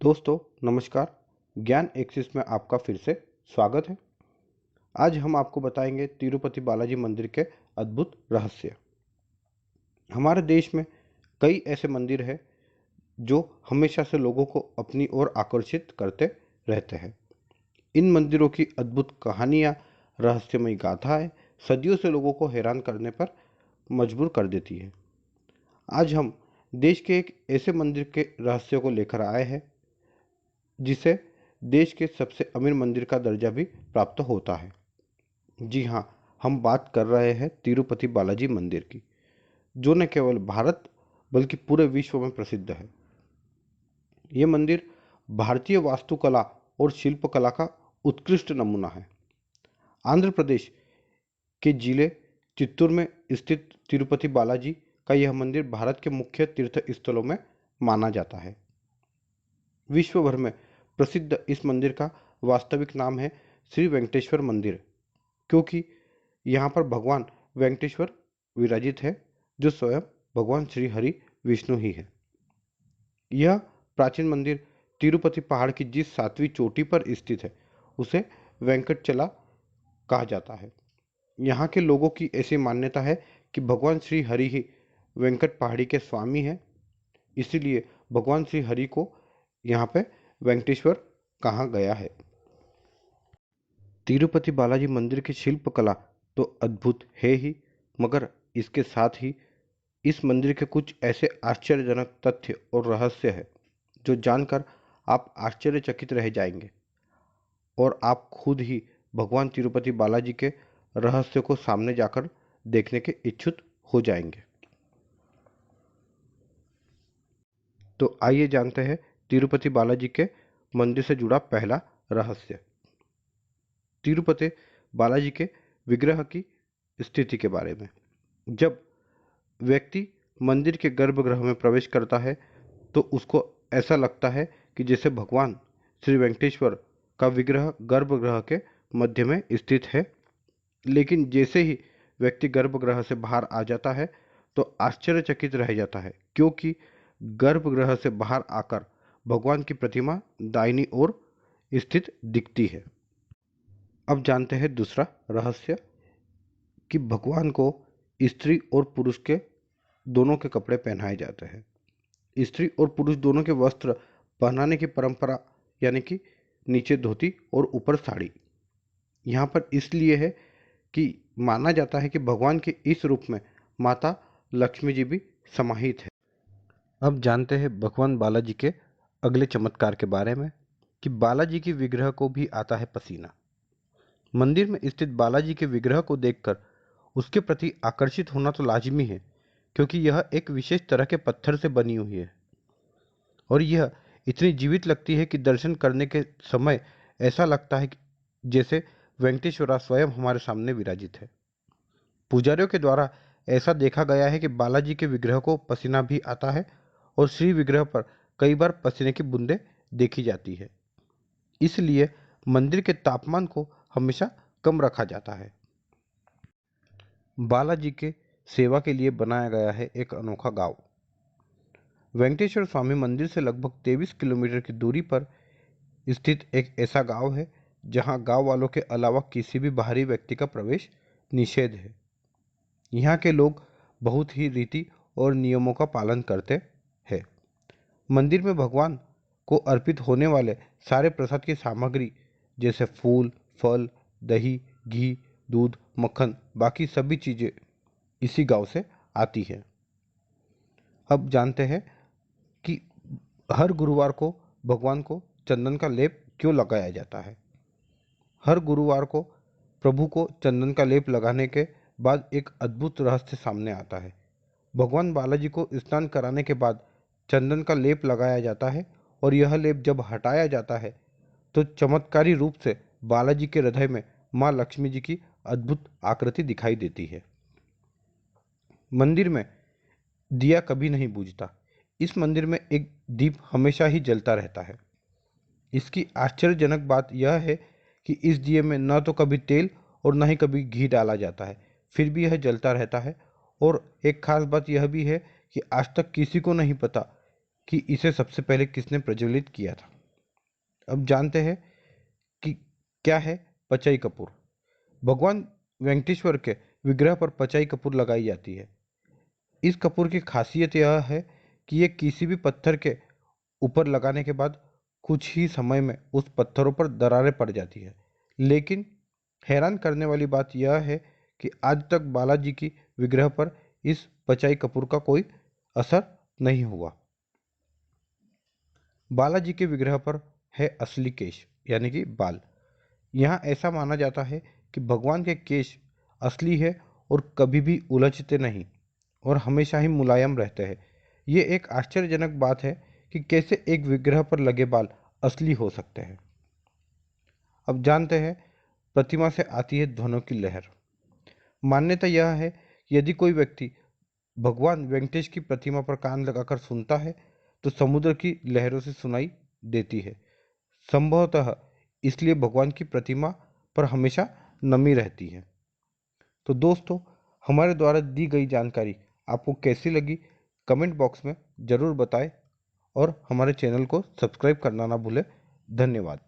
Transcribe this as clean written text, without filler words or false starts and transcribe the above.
दोस्तों नमस्कार। ज्ञान एक्सिस में आपका फिर से स्वागत है। आज हम आपको बताएंगे तिरुपति बालाजी मंदिर के अद्भुत रहस्य। हमारे देश में कई ऐसे मंदिर हैं जो हमेशा से लोगों को अपनी ओर आकर्षित करते रहते हैं। इन मंदिरों की अद्भुत कहानियाँ, रहस्यमयी गाथाएं सदियों से लोगों को हैरान करने पर मजबूर कर देती है। आज हम देश के एक ऐसे मंदिर के रहस्य को लेकर आए हैं जिसे देश के सबसे अमीर मंदिर का दर्जा भी प्राप्त होता है। जी हाँ, हम बात कर रहे हैं तिरुपति बालाजी मंदिर की, जो न केवल भारत बल्कि पूरे विश्व में प्रसिद्ध है। ये मंदिर भारतीय वास्तुकला और शिल्पकला का उत्कृष्ट नमूना है। आंध्र प्रदेश के जिले चित्तूर में स्थित तिरुपति बालाजी का यह मंदिर भारत के मुख्य तीर्थ स्थलों में माना जाता है। विश्व भर में प्रसिद्ध इस मंदिर का वास्तविक नाम है श्री वेंकटेश्वर मंदिर, क्योंकि यहाँ पर भगवान वेंकटेश्वर विराजित है, जो स्वयं भगवान श्री हरि विष्णु ही है। यह प्राचीन मंदिर तिरुपति पहाड़ की जिस 7वीं चोटी पर स्थित है उसे वेंकटचला कहा जाता है। यहाँ के लोगों की ऐसी मान्यता है कि भगवान श्री हरि ही वेंकट पहाड़ी के स्वामी हैं, इसीलिए भगवान श्री हरि को यहाँ पे वेंकटेश्वर कहा गया है। तिरुपति बालाजी मंदिर की शिल्पकला तो अद्भुत है ही, मगर इसके साथ ही इस मंदिर के कुछ ऐसे आश्चर्यजनक तथ्य और रहस्य है जो जानकर आप आश्चर्यचकित रह जाएंगे और आप खुद ही भगवान तिरुपति बालाजी के रहस्य को सामने जाकर देखने के इच्छुक हो जाएंगे। तो आइए जानते हैं तिरुपति बालाजी के मंदिर से जुड़ा पहला रहस्य। तिरुपति बालाजी के विग्रह की स्थिति के बारे में। जब व्यक्ति मंदिर के गर्भगृह में प्रवेश करता है तो उसको ऐसा लगता है कि जैसे भगवान श्री वेंकटेश्वर का विग्रह गर्भगृह के मध्य में स्थित है। लेकिन जैसे ही व्यक्ति गर्भगृह से बाहर आ जाता है तो आश्चर्यचकित रह जाता है, क्योंकि गर्भगृह से बाहर आकर भगवान की प्रतिमा दाहिनी ओर स्थित दिखती है। अब जानते हैं दूसरा रहस्य कि भगवान को स्त्री और पुरुष के दोनों के कपड़े पहनाए जाते हैं। स्त्री और पुरुष दोनों के वस्त्र पहनाने की परंपरा, यानी कि नीचे धोती और ऊपर साड़ी, यहाँ पर इसलिए है कि माना जाता है कि भगवान के इस रूप में माता लक्ष्मी जी भी समाहित है। अब जानते हैं भगवान बालाजी के अगले चमत्कार के बारे में कि बालाजी की विग्रह को भी आता है पसीना। मंदिर में स्थित बालाजी के विग्रह को देखकर उसके प्रति आकर्षित होना तो लाजिमी है, क्योंकि यह एक विशेष तरह के पत्थर से बनी हुई है और यह इतनी जीवित लगती है कि दर्शन करने के समय ऐसा लगता है कि जैसे वेंकटेश्वरा स्वयं हमारे सामने विराजित है। पुजारियों के द्वारा ऐसा देखा गया है कि बालाजी के विग्रह को पसीना भी आता है और श्री विग्रह पर कई बार पसीने की बूंदें देखी जाती है। इसलिए मंदिर के तापमान को हमेशा कम रखा जाता है। बालाजी के सेवा के लिए बनाया गया है एक अनोखा गांव। वेंकटेश्वर स्वामी मंदिर से लगभग 23 किलोमीटर की दूरी पर स्थित एक ऐसा गांव है जहां गांव वालों के अलावा किसी भी बाहरी व्यक्ति का प्रवेश निषेध है। यहाँ के लोग बहुत ही रीति और नियमों का पालन करते हैं। मंदिर में भगवान को अर्पित होने वाले सारे प्रसाद की सामग्री जैसे फूल, फल, दही, घी, दूध, मक्खन, बाकी सभी चीज़ें इसी गांव से आती है। अब जानते हैं कि हर गुरुवार को भगवान को चंदन का लेप क्यों लगाया जाता है। हर गुरुवार को प्रभु को चंदन का लेप लगाने के बाद एक अद्भुत रहस्य सामने आता है। भगवान बालाजी को स्नान कराने के बाद चंदन का लेप लगाया जाता है और यह लेप जब हटाया जाता है तो चमत्कारी रूप से बालाजी के हृदय में माँ लक्ष्मी जी की अद्भुत आकृति दिखाई देती है। मंदिर में दिया कभी नहीं बुझता। इस मंदिर में एक दीप हमेशा ही जलता रहता है। इसकी आश्चर्यजनक बात यह है कि इस दिए में न तो कभी तेल और न ही कभी घी डाला जाता है, फिर भी यह जलता रहता है। और एक खास बात यह भी है कि आज तक किसी को नहीं पता कि इसे सबसे पहले किसने प्रज्वलित किया था। अब जानते हैं कि क्या है पचाई कपूर। भगवान वेंकटेश्वर के विग्रह पर पचाई कपूर लगाई जाती है। इस कपूर की खासियत यह है कि ये किसी भी पत्थर के ऊपर लगाने के बाद कुछ ही समय में उस पत्थरों पर दरारें पड़ जाती है। लेकिन हैरान करने वाली बात यह है कि आज तक बालाजी की विग्रह पर इस पचाई कपूर का कोई असर नहीं हुआ। बालाजी के विग्रह पर है असली केश यानी कि बाल। यहाँ ऐसा माना जाता है कि भगवान के केश असली है और कभी भी उलझते नहीं और हमेशा ही मुलायम रहते हैं। ये एक आश्चर्यजनक बात है कि कैसे एक विग्रह पर लगे बाल असली हो सकते हैं। अब जानते हैं प्रतिमा से आती है ध्वनियों की लहर। मान्यता यह है कि यदि कोई व्यक्ति भगवान वेंकटेश की प्रतिमा पर कान लगाकर सुनता है तो समुद्र की लहरों से सुनाई देती है। संभवतः इसलिए भगवान की प्रतिमा पर हमेशा नमी रहती है। तो दोस्तों, हमारे द्वारा दी गई जानकारी आपको कैसी लगी कमेंट बॉक्स में ज़रूर बताएं और हमारे चैनल को सब्सक्राइब करना ना भूलें। धन्यवाद।